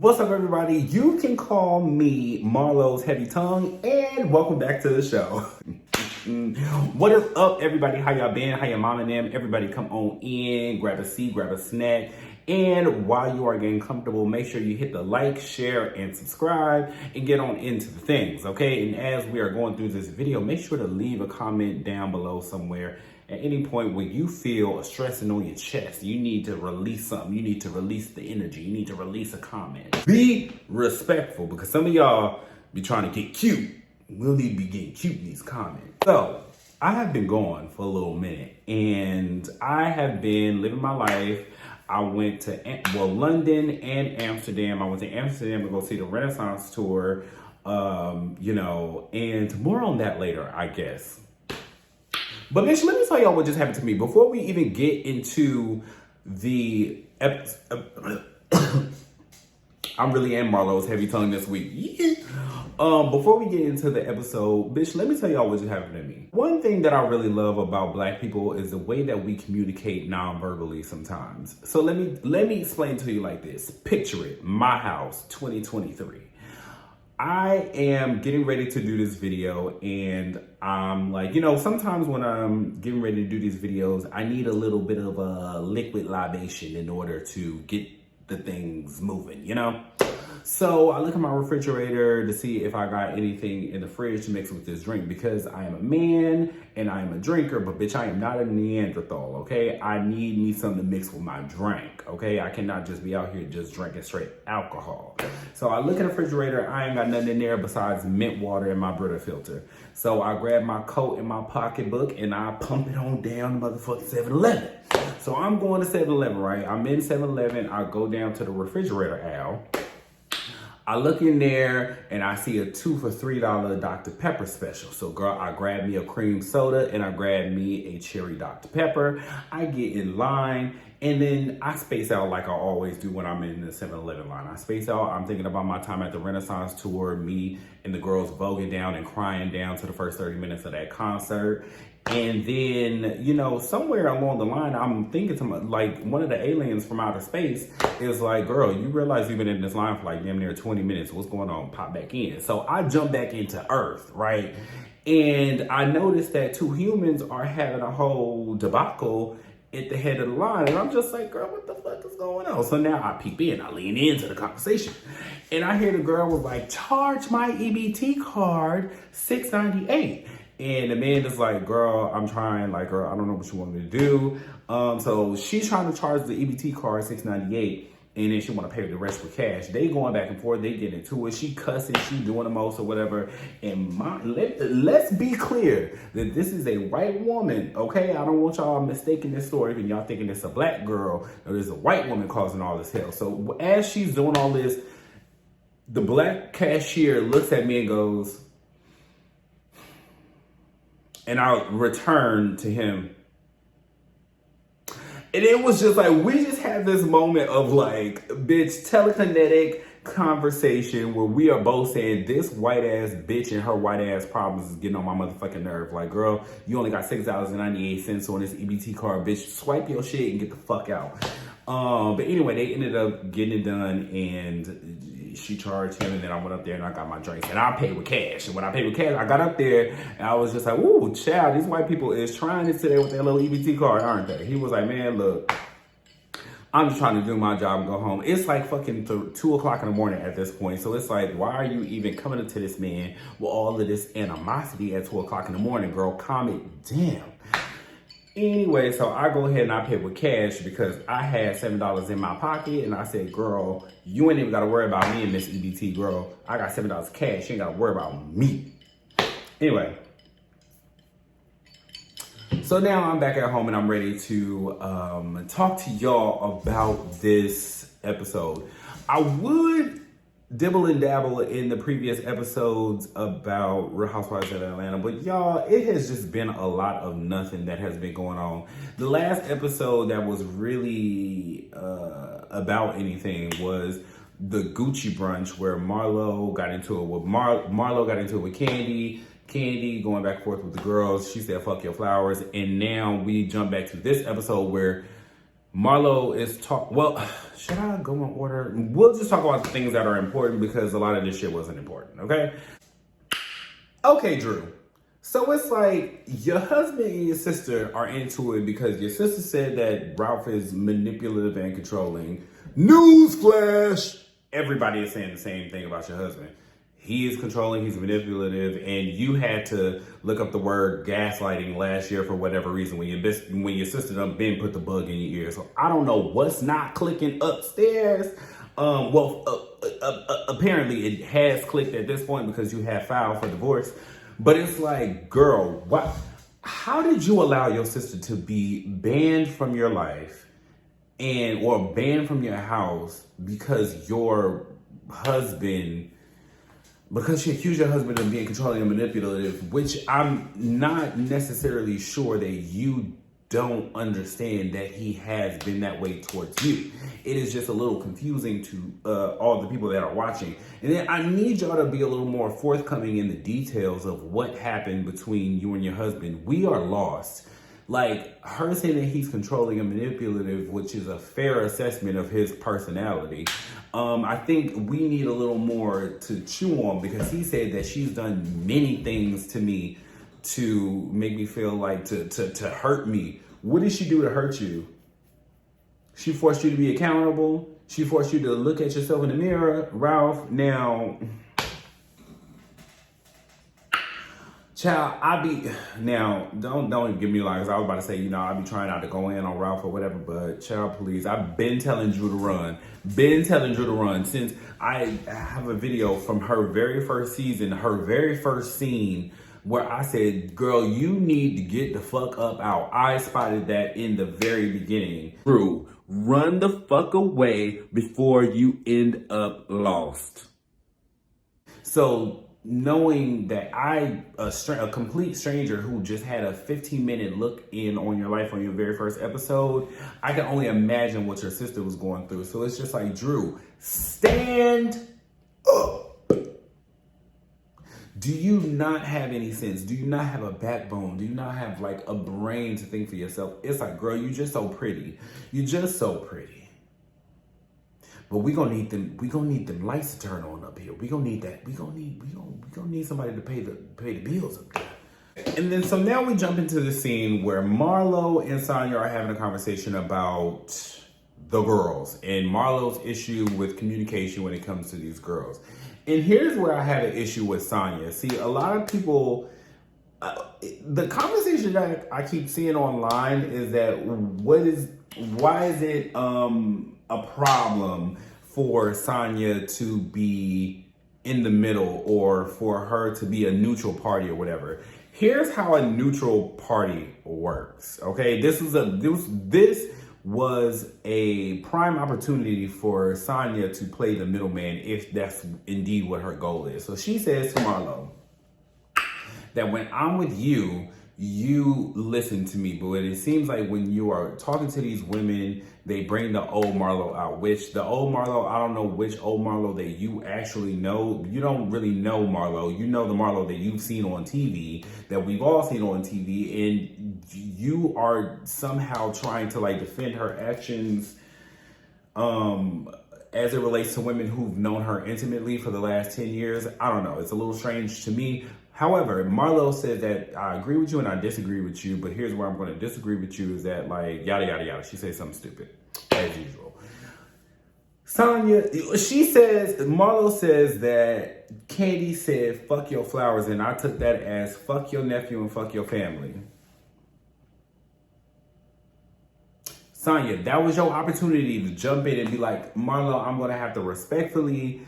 What's up, everybody? You can call me Marlo's Heavy Tongue, and welcome back to the show. What is up, everybody? How y'all been? How your mom and them? Everybody come on in, grab a seat, grab a snack, and while you are getting comfortable, make sure you hit the like, share, and subscribe, and get on into the things, okay? And as we are going through this video, make sure to leave a comment down below somewhere. At any point when you feel a stressing on your chest, you need to release something. You need to release the energy. You need to release a comment. Be respectful, because some of y'all be trying to get cute. We'll need to be getting cute in these comments. So, I have been gone for a little minute, and I have been living my life. I went to, London and Amsterdam. I went to Amsterdam to go see the Renaissance tour, and more on that later, I guess. But bitch, let me tell y'all what just happened to me. Before we even get into the episode, I'm really in Marlo's Heavy Tongue this week. Yeah. Before we get into the episode, bitch, let me tell y'all what just happened to me. One thing that I really love about Black people is the way that we communicate non-verbally sometimes. So let me explain to you like this. Picture it, my house, 2023. I am getting ready to do this video, and I'm like, sometimes when I'm getting ready to do these videos, I need a little bit of a liquid libation in order to get the things moving, So I look at my refrigerator to see if I got anything in the fridge to mix with this drink, because I am a man and I am a drinker, but bitch, I am not a Neanderthal, okay? I need me something to mix with my drink, okay? I cannot just be out here just drinking straight alcohol. So I look at the refrigerator, I ain't got nothing in there besides mint water and my Brita filter. So I grab my coat and my pocketbook and I pump it on down to motherfucking 7-Eleven. So I'm going to 7-Eleven, right? I'm in 7-Eleven, I go down to the refrigerator aisle. I look in there and I see a 2 for $3 Dr. Pepper special. So girl, I grab me a cream soda and I grab me a cherry Dr. Pepper. I get in line and then I space out like I always do when I'm in the 7-Eleven line. I space out, I'm thinking about my time at the Renaissance tour, me and the girls voguing down and crying down to the first 30 minutes of that concert. And then, somewhere along the line, I'm thinking to like one of the aliens from outer space is like, girl, you realize you've been in this line for like damn near 20 minutes. What's going on? Pop back in. So I jump back into Earth, right? And I noticed that two humans are having a whole debacle at the head of the line. And I'm just like, girl, what the fuck is going on? So now I peep in, I lean into the conversation. And I hear the girl was like, charge my EBT card $6.98. And the man is like, girl, I'm trying, like, girl, I don't know what you want me to do. So she's trying to charge the EBT card $6.98, and then she want to pay the rest with cash. They going back and forth, they get into it. She cussing, she doing the most or whatever. And let's be clear that this is a white woman, okay? I don't want y'all mistaking this story and y'all thinking it's a Black girl or there's a white woman causing all this hell. So as she's doing all this, the Black cashier looks at me and goes, and I returned to him. And it was just like, we just had this moment of like, bitch, telekinetic conversation where we are both saying this white ass bitch and her white ass problems is getting on my motherfucking nerve. Like, girl, you only got $6.98 on this EBT card, bitch. Swipe your shit and get the fuck out. But anyway, they ended up getting it done, and she charged him, and then I went up there and I got my drinks, and I paid with cash. And when I paid with cash, I got up there and I was just like, ooh, child, these white people is trying to sit there with their little EBT card, aren't they? He was like, man, look, I'm just trying to do my job and go home. It's like fucking 2 o'clock in the morning at this point. So it's like, why are you even coming to this man with all of this animosity at 2 o'clock in the morning, girl? Calm it down. Anyway, so I go ahead and I pay with cash because I had $7 in my pocket, and I said, girl, you ain't even got to worry about me and Miss EBT, girl. I got $7 cash. You ain't got to worry about me. Anyway. So now I'm back at home and I'm ready to talk to y'all about this episode. I would dibble and dabble in the previous episodes about Real Housewives of Atlanta, but y'all, it has just been a lot of nothing that has been going on. The last episode that was really about anything was the Gucci brunch, where Marlo got into it with Marlo got into it with Kandi going back and forth with the girls. She said, fuck your flowers. And now we jump back to this episode where Marlo is well, should I go in order? We'll just talk about the things that are important because a lot of this shit wasn't important, okay? Okay, Drew. So it's like your husband and your sister are into it because your sister said that Ralph is manipulative and controlling. Newsflash! Everybody is saying the same thing about your husband. He is controlling, he's manipulative, and you had to look up the word gaslighting last year for whatever reason when your sister done been put the bug in your ear. So I don't know what's not clicking upstairs. Apparently it has clicked at this point because you have filed for divorce. But it's like, girl, what? How did you allow your sister to be banned from your life or banned from your house because she accused your husband of being controlling and manipulative, which I'm not necessarily sure that you don't understand that he has been that way towards you. It is just a little confusing to all the people that are watching. And then I need y'all to be a little more forthcoming in the details of what happened between you and your husband. We are lost. Like, her saying that he's controlling and manipulative, which is a fair assessment of his personality. I think we need a little more to chew on because he said that she's done many things to me to make me feel like to hurt me. What did she do to hurt you? She forced you to be accountable. She forced you to look at yourself in the mirror. Ralph, now... Child, don't give me like, 'cause I was about to say, I be trying not to go in on Ralph or whatever, but child, please, I've been telling Drew to run. Since I have a video from her very first season, her very first scene, where I said, girl, you need to get the fuck up out. I spotted that in the very beginning. Drew, run the fuck away before you end up lost. So, knowing that a complete stranger who just had a 15-minute look in on your life on your very first episode, I can only imagine what your sister was going through. So it's just like, Drew, stand up. Do you not have any sense? Do you not have a backbone? Do you not have like a brain to think for yourself? It's like, girl, you're just so pretty. You're just so pretty. But we gonna need them lights to turn on up here. We gonna need that. We gonna need somebody to pay the bills up there. And then so now we jump into the scene where Marlo and Sanya are having a conversation about the girls and Marlo's issue with communication when it comes to these girls. And here's where I had an issue with Sanya. See, a lot of people, the conversation that I keep seeing online is that why is it a problem for Sanya to be in the middle or for her to be a neutral party or whatever. Here's how a neutral party works. Okay, this was a prime opportunity for Sanya to play the middleman if that's indeed what her goal is. So she says to Marlo that when I'm with you, you listen to me, but it seems like when you are talking to these women, they bring the old Marlo out, which the old Marlo, I don't know which old Marlo that you actually know. You don't really know Marlo. You know the Marlo that you've seen on TV, that we've all seen on TV, and you are somehow trying to like defend her actions as it relates to women who've known her intimately for the last 10 years. I don't know. It's a little strange to me. However, Marlo said that I agree with you and I disagree with you, but here's where I'm going to disagree with you is that like, yada, yada, yada. She said something stupid, as usual. Marlo says that Kandi said, fuck your flowers, and I took that as fuck your nephew and fuck your family. Sanya, that was your opportunity to jump in and be like, Marlo, I'm going to have to respectfully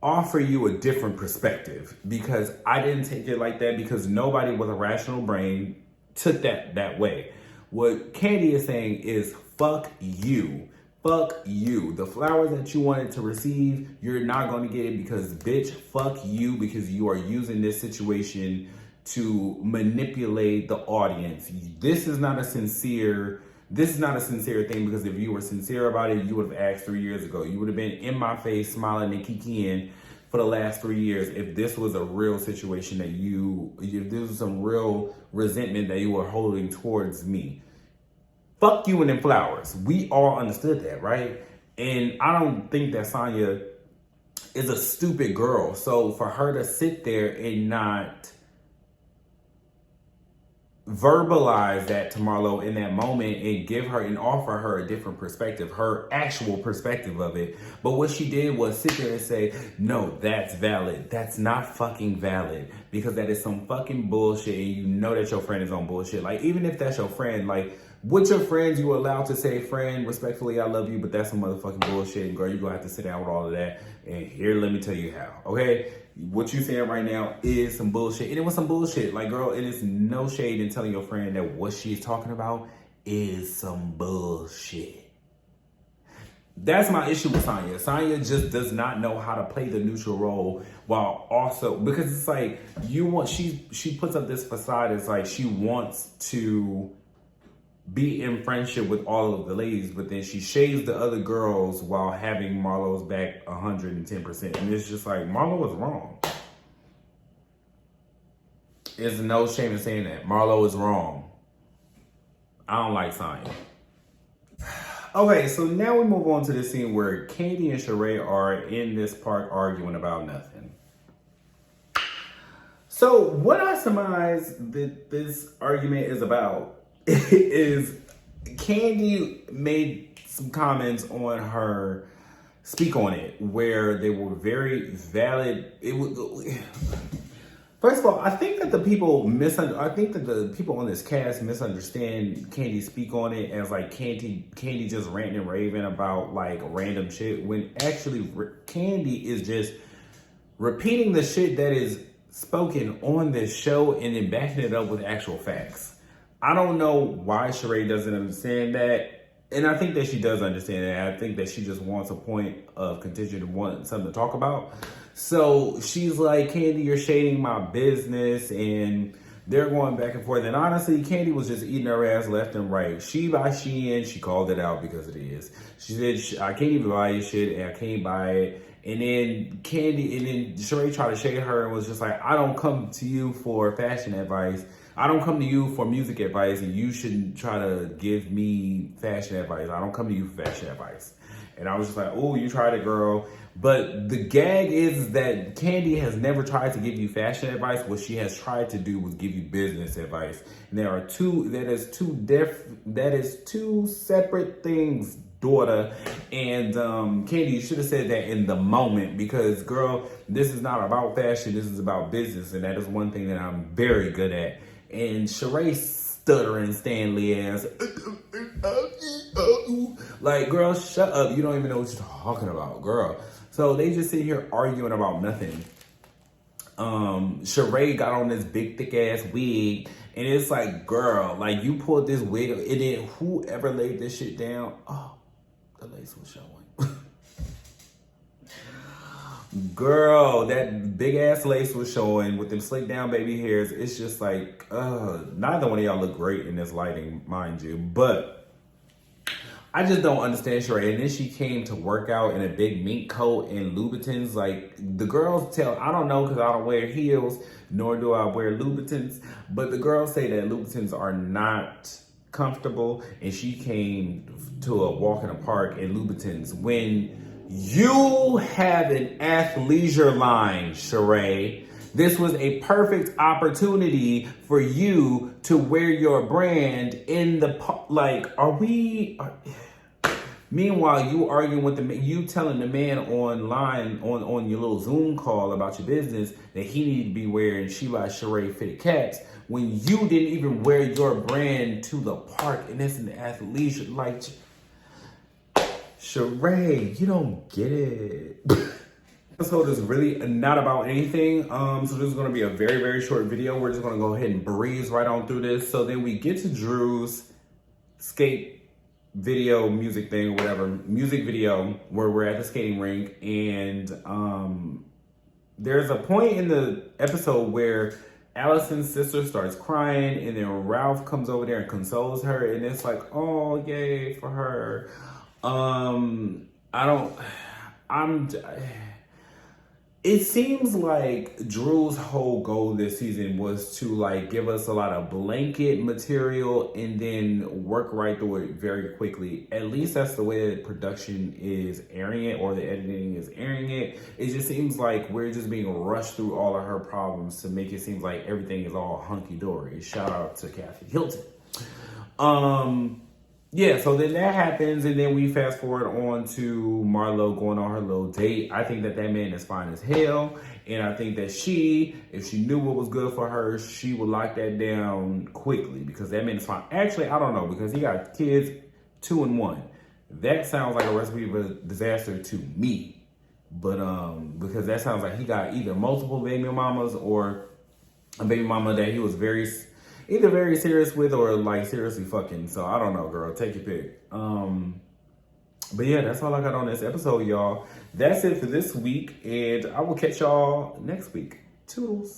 offer you a different perspective because I didn't take it like that because nobody with a rational brain took that way. What Kandi is saying is fuck you. Fuck you. The flowers that you wanted to receive, you're not going to get it because bitch, fuck you, because you are using this situation to manipulate the audience. This is not a sincere thing because if you were sincere about it, you would have asked 3 years ago. You would have been in my face smiling and kikiing for the last 3 years if this was a real situation if this was some real resentment that you were holding towards me. fuck you and them flowers. We all understood that, right? And I don't think that Sanya is a stupid girl. So for her to sit there and not verbalize that to Marlo in that moment and give her and offer her a different perspective, her actual perspective of it. But what she did was sit there and say, no, that's valid. That's not fucking valid, because that is some fucking bullshit. And you know that your friend is on bullshit. Like, even if that's your friend, like, with your friends, you are allowed to say, friend, respectfully, I love you, but that's some motherfucking bullshit. And girl, you're gonna have to sit down with all of that. And here, let me tell you how, okay? What you saying right now is some bullshit. And it was some bullshit. Like, girl, it is no shade in telling your friend that what she's talking about is some bullshit. That's my issue with Sanya. Sanya just does not know how to play the neutral role, while also, because it's like, she puts up this facade. It's like she wants to be in friendship with all of the ladies, but then she shades the other girls while having Marlo's back 110%. And it's just like, Marlo was wrong. There's no shame in saying that. Marlo is wrong. I don't like Sanya. Okay, so now we move on to the scene where Kandi and Sheree are in this park arguing about nothing. So what I surmise that this argument is about is Kandi made some comments on her Speak On It, where they were very valid. First of all, I think that the people on this cast misunderstand Kandi Speak On It as like Kandi just ranting and raving about like random shit, when actually Kandi is just repeating the shit that is spoken on this show and then backing it up with actual facts. I don't know why Sheree doesn't understand that. And I think that she does understand that. I think that she just wants a point of contention and wants something to talk about. So she's like, Kandi, you're shading my business. And they're going back and forth. And honestly, Kandi was just eating her ass left and right. She by Shein, she called it out because it is. She said, I can't even buy your shit and I can't buy it. And then Sheree tried to shade her and was just like, I don't come to you for fashion advice. I don't come to you for music advice, and you shouldn't try to give me fashion advice. I don't come to you for fashion advice. And I was just like, oh, you tried it, girl. But the gag is that Kandi has never tried to give you fashion advice. What she has tried to do was give you business advice. And that is two separate things, daughter. And Kandi, you should have said that in the moment, because girl, this is not about fashion, this is about business, and that is one thing that I'm very good at. And Sheree stuttering Stanley ass, like, girl, shut up, you don't even know what you're talking about, girl. So they just sit here arguing about nothing. Sheree got on this big thick ass wig, and it's like, girl, like, you pulled this wig, and then whoever laid this shit down, oh, the lace was showing. Girl, that big ass lace was showing with them slick down baby hairs. It's just like, neither one of y'all look great in this lighting, mind you. But I just don't understand Sheree. And then she came to work out in a big mink coat and Louboutins. Like, the girls I don't know, because I don't wear heels, nor do I wear Louboutins. But the girls say that Louboutins are not comfortable. And she came to a walk in a park in Louboutins when you have an athleisure line, Sheree. This was a perfect opportunity for you to wear your brand in the, like, meanwhile, you arguing with you telling the man online on your little Zoom call about your business that he needed to be wearing She by Sheree fitted caps when you didn't even wear your brand to the park, and it's an athleisure, like, Sheree, you don't get it. This episode is really not about anything. So this is going to be a very, very short video. We're just going to go ahead and breeze right on through this. So then we get to Drew's skate video, music thing, whatever, music video where we're at the skating rink. And there's a point in the episode where Allison's sister starts crying, and then Ralph comes over there and consoles her. And it's like, oh, yay for her. it seems like Drew's whole goal this season was to like give us a lot of blanket material and then work right through it very quickly. At least that's the way that production is airing it, or the editing is airing it. It just seems like we're just being rushed through all of her problems to make it seem like everything is all hunky-dory. Shout out to Kathy Hilton. Yeah, so then that happens, and then we fast forward on to Marlo going on her little date. I think that man is fine as hell, and I think that if she knew what was good for her, she would lock that down quickly, because that man is fine. Actually, I don't know, because he got kids 2 and 1. That sounds like a recipe for disaster to me, but because that sounds like he got either multiple baby mamas or a baby mama that he was either very serious with or like seriously fucking. So I don't know, girl. Take your pick. But yeah, that's all I got on this episode, y'all. That's it for this week, and I will catch y'all next week. Toodles.